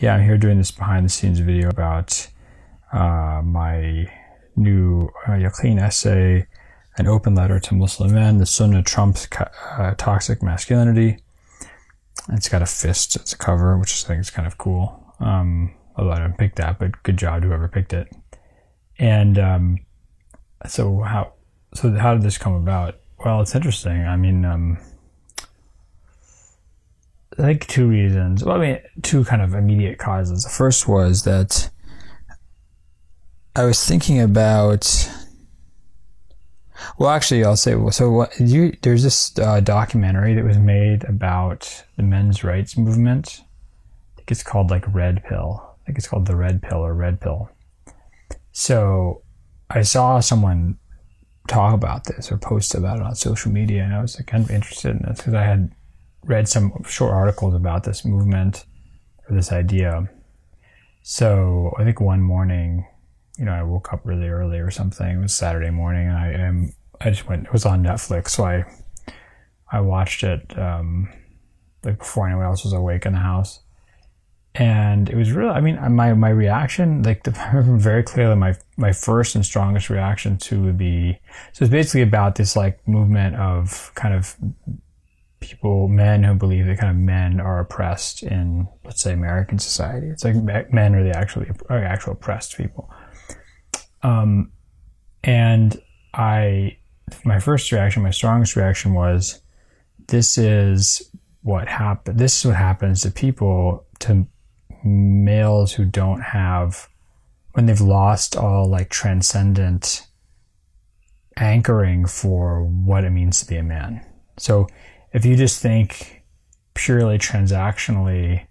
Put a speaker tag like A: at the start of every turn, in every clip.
A: Yeah, I'm here doing this behind the scenes video about my new clean essay, an open letter to Muslim men, the Sunnah trumps toxic masculinity. It's got a fist as a cover, which I think is kind of cool. Although I didn't pick that, but good job to whoever picked it. And so how did this come about? Well, it's interesting. I mean, I think two reasons. Well, I mean, two kind of immediate causes. The first was that I was thinking about. Well, actually, I'll say. So, there's this documentary that was made about the men's rights movement. I think it's called like Red Pill. I think it's called The Red Pill or Red Pill. So, I saw someone talk about this or post about it on social media, and I was kind of interested in this because I had read some short articles about this movement or this idea. So I think one morning, I woke up really early or something. It was Saturday morning, and I just went. It was on Netflix, so I watched it like before anyone else was awake in the house. And it was really, I mean, my reaction, I remember very clearly my first and strongest reaction so it's basically about this like movement of kind of men who believe that kind of men are oppressed in, let's say, American society. It's like men are the actual oppressed people. And my first reaction, my strongest reaction was, this is what happens to people, to males who don't have, when they've lost all like transcendent anchoring for what it means to be a man. So if you just think purely transactionally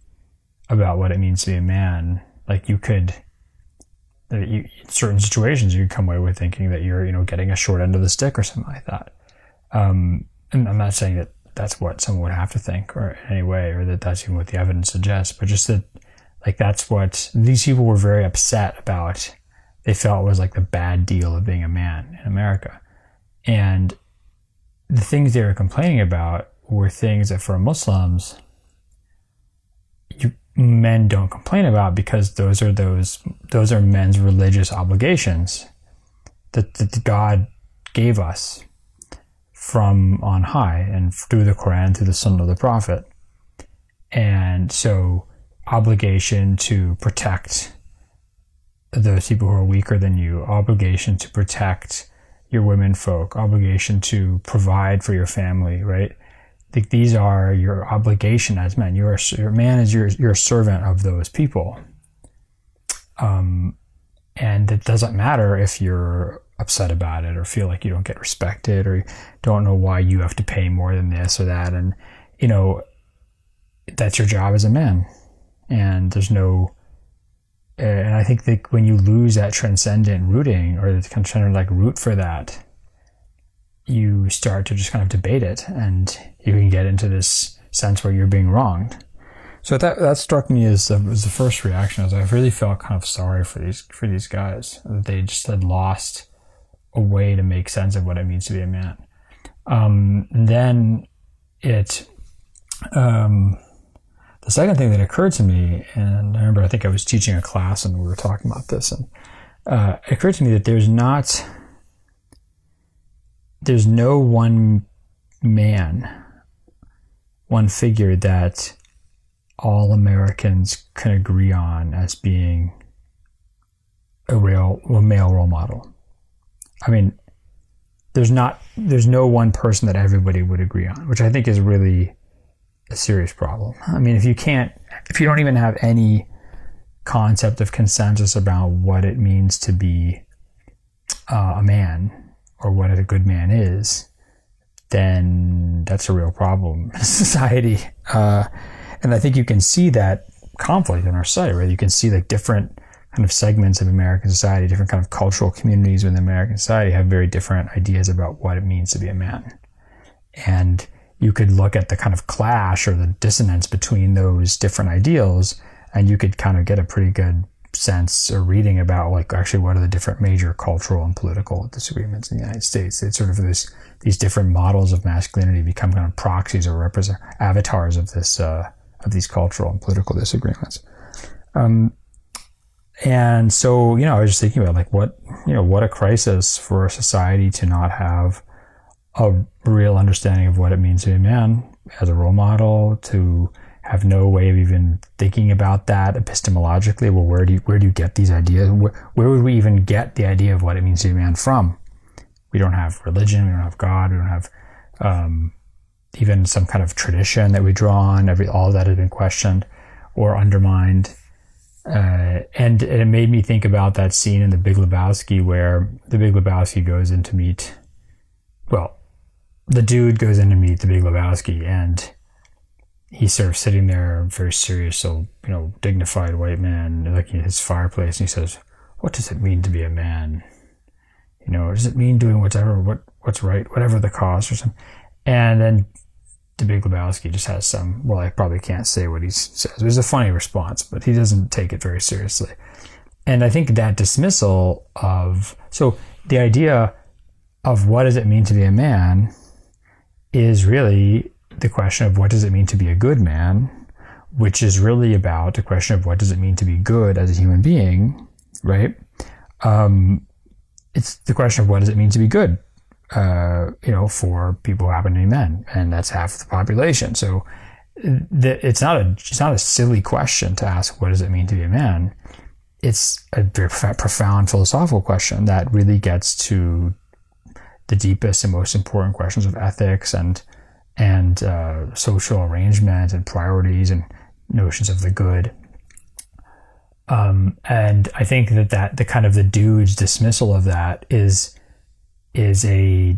A: about what it means to be a man, like in certain situations you could come away with thinking that you're, getting a short end of the stick or something like that. And I'm not saying that that's what someone would have to think or in any way, or that that's even what the evidence suggests, but just that like that's what these people were very upset about. They felt was like the bad deal of being a man in America. And the things they were complaining about were things that for Muslims, men don't complain about, because those are men's religious obligations that God gave us from on high and through the Quran, through the Sunnah of the Prophet. And so obligation to protect those people who are weaker than you, obligation to protect your women folk, obligation to provide for your family, right? These are your obligation as men. You're a servant of those people. And it doesn't matter if you're upset about it or feel like you don't get respected or don't know why you have to pay more than this or that. And, that's your job as a man. And and I think that when you lose that transcendent rooting, or the kind of like root for that, you start to just kind of debate it, and you can get into this sense where you're being wronged. So that struck me as the first reaction. As I really felt kind of sorry for these guys. They just had lost a way to make sense of what it means to be a man. Then the second thing that occurred to me, and I remember I think I was teaching a class and we were talking about this, and it occurred to me that there's no one man, one figure that all Americans can agree on as being a male role model. I mean, there's no one person that everybody would agree on, which I think is really a serious problem. I mean, if you don't even have any concept of consensus about what it means to be a man or what a good man is, then that's a real problem in society. And I think you can see that conflict in our society, right? You can see like different kind of segments of American society, different kind of cultural communities within American society have very different ideas about what it means to be a man. And you could look at the kind of clash or the dissonance between those different ideals, and you could kind of get a pretty good sense or reading about like actually what are the different major cultural and political disagreements in the United States. It's sort of these different models of masculinity become kind of proxies or avatars of these cultural and political disagreements. And so, I was just thinking about like what a crisis for a society to not have a real understanding of what it means to be a man as a role model, to have no way of even thinking about that epistemologically. Well, where do you get these ideas? Where would we even get the idea of what it means to be a man from? We don't have religion, we don't have God, we don't have even some kind of tradition that we draw on. All of that has been questioned or undermined. And it made me think about that scene in The Big Lebowski where the Big Lebowski goes in to meet, the dude goes in to meet the Big Lebowski, and he's sort of sitting there, very serious, so, dignified white man, looking at his fireplace, and he says, "What does it mean to be a man? Does it mean doing what's right, whatever the cost," or something? And then the Big Lebowski just has I probably can't say what he says. It was a funny response, but he doesn't take it very seriously. And I think that dismissal so the idea of what does it mean to be a man is really the question of what does it mean to be a good man, which is really about the question of what does it mean to be good as a human being, right? It's the question of what does it mean to be good, for people who happen to be men, and that's half the population. So it's not a silly question to ask, what does it mean to be a man? It's a very profound philosophical question that really gets to the deepest and most important questions of ethics and social arrangement and priorities and notions of the good. And I think that the kind of the dude's dismissal of that is a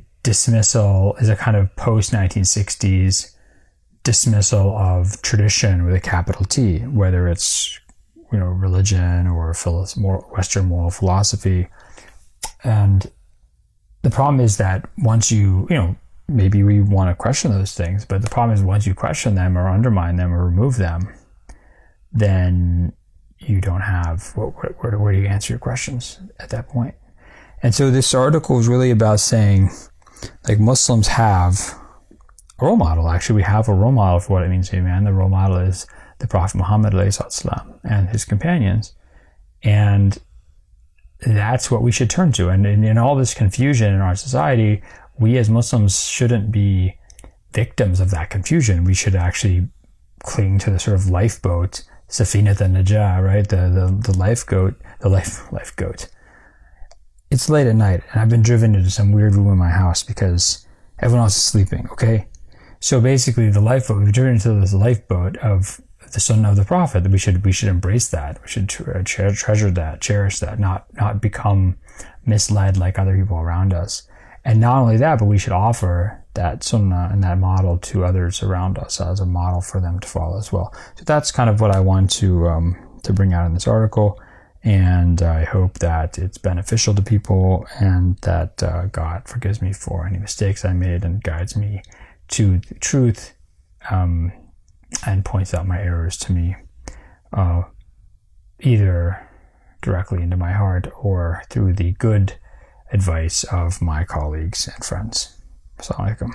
A: kind of post-1960s dismissal of tradition with a capital T, whether it's, religion or more Western moral philosophy. And the problem is that once maybe we want to question those things, but the problem is once you question them or undermine them or remove them, then you don't have, where do you answer your questions at that point? And so this article is really about saying, like, Muslims have a role model. Actually, we have a role model for what it means to be a man. The role model is the Prophet Muhammad and his companions. And that's what we should turn to. And in all this confusion in our society, we as Muslims shouldn't be victims of that confusion. We should actually cling to the sort of lifeboat, Safinat al-Najah, right? The life goat. It's late at night, and I've been driven into some weird room in my house because everyone else is sleeping, okay? So basically, we've driven into this lifeboat of the Sunnah of the Prophet. We should embrace that. We should treasure that, cherish that, not become misled like other people around us. And not only that, but we should offer that Sunnah and that model to others around us as a model for them to follow as well. So that's kind of what I want to bring out in this article. And I hope that it's beneficial to people, and that God forgives me for any mistakes I made and guides me to the truth, and points out my errors to me, either directly into my heart or through the good advice of my colleagues and friends. Assalamu alaikum.